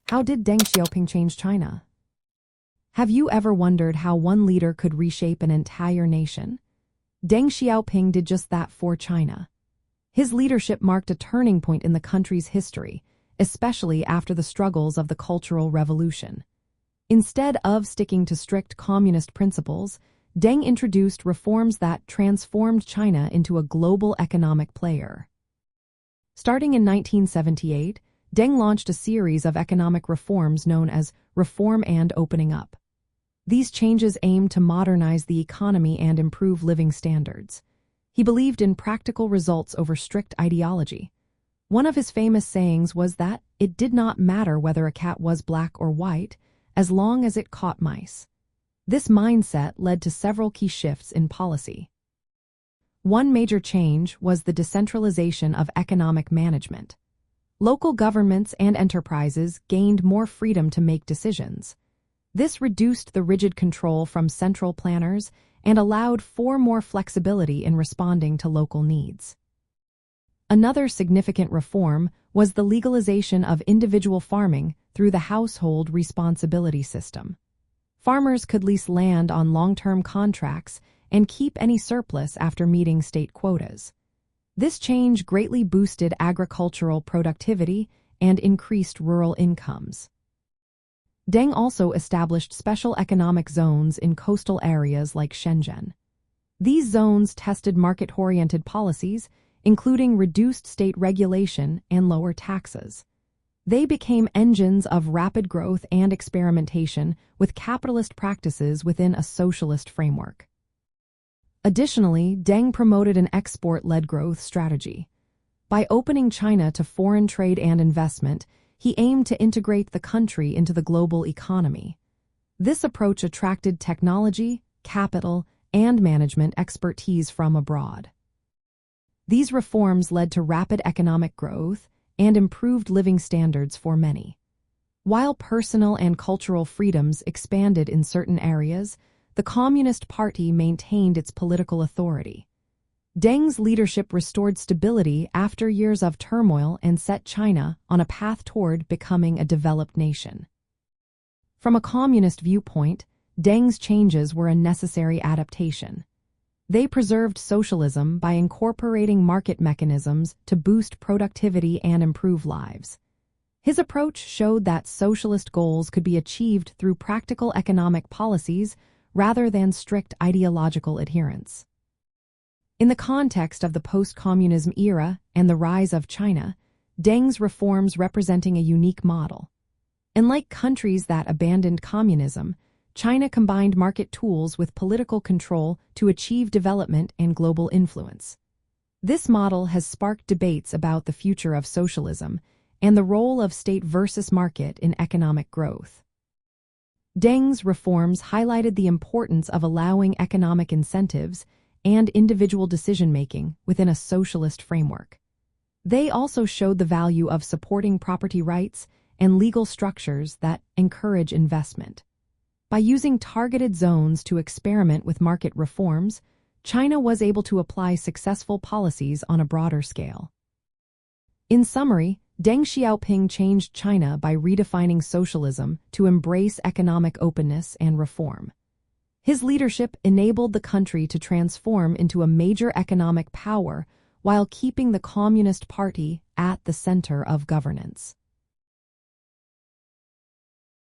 How did Deng Xiaoping change China? Have you ever wondered how one leader could reshape an entire nation? Deng Xiaoping did just that for China. His leadership marked a turning point in the country's history, especially after the struggles of the Cultural Revolution. Instead of sticking to strict communist principles, Deng introduced reforms that transformed China into a global economic player. Starting in 1978, Deng launched a series of economic reforms known as Reform and Opening Up. These changes aimed to modernize the economy and improve living standards. He believed in practical results over strict ideology. One of his famous sayings was that it did not matter whether a cat was black or white, as long as it caught mice. This mindset led to several key shifts in policy. One major change was the decentralization of economic management. Local governments and enterprises gained more freedom to make decisions. This reduced the rigid control from central planners and allowed for more flexibility in responding to local needs. Another significant reform was the legalization of individual farming through the household responsibility system. Farmers could lease land on long-term contracts and keep any surplus after meeting state quotas. This change greatly boosted agricultural productivity and increased rural incomes. Deng also established special economic zones in coastal areas like Shenzhen. These zones tested market-oriented policies, including reduced state regulation and lower taxes. They became engines of rapid growth and experimentation with capitalist practices within a socialist framework. Additionally, Deng promoted an export-led growth strategy. By opening China to foreign trade and investment, he aimed to integrate the country into the global economy. This approach attracted technology, capital, and management expertise from abroad. These reforms led to rapid economic growth and improved living standards for many. While personal and cultural freedoms expanded in certain areas, the Communist Party maintained its political authority. Deng's leadership restored stability after years of turmoil and set China on a path toward becoming a developed nation. From a communist viewpoint, Deng's changes were a necessary adaptation. They preserved socialism by incorporating market mechanisms to boost productivity and improve lives. His approach showed that socialist goals could be achieved through practical economic policies rather than strict ideological adherence. In the context of the post-communism era and the rise of China, Deng's reforms representing a unique model. Unlike countries that abandoned communism, China combined market tools with political control to achieve development and global influence. This model has sparked debates about the future of socialism and the role of state versus market in economic growth. Deng's reforms highlighted the importance of allowing economic incentives and individual decision-making within a socialist framework. They also showed the value of supporting property rights and legal structures that encourage investment. By using targeted zones to experiment with market reforms, China was able to apply successful policies on a broader scale. In summary, Deng Xiaoping changed China by redefining socialism to embrace economic openness and reform. His leadership enabled the country to transform into a major economic power while keeping the Communist Party at the center of governance.